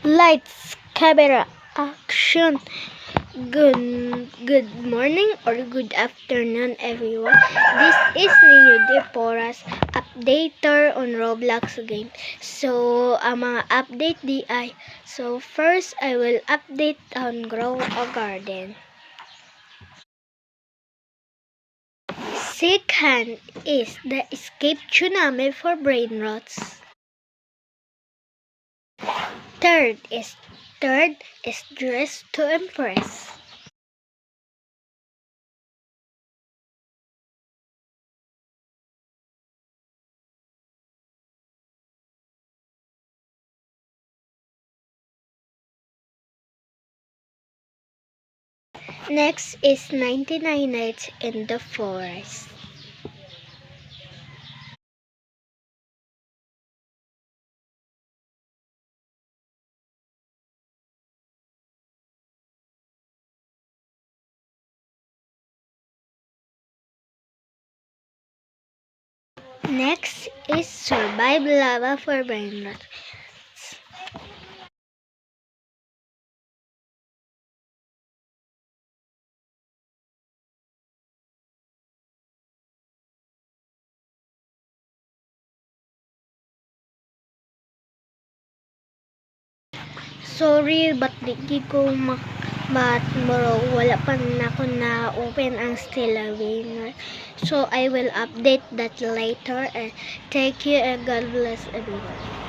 Lights, camera, action. Good morning or good afternoon, everyone. This is Nino Deporas, updater on Roblox game. So, ang mga update di ay, so first I will update on Grow a Garden. Second is the escape tsunami for brain rots. Third is dress to impress. Next is 99 Nights in the Forest. Next is Survive Lava for Brain Rot. Sorry, but di ko but wala pa na ako na open ang Stella Winner. So I will update that later. Thank you and God bless everyone.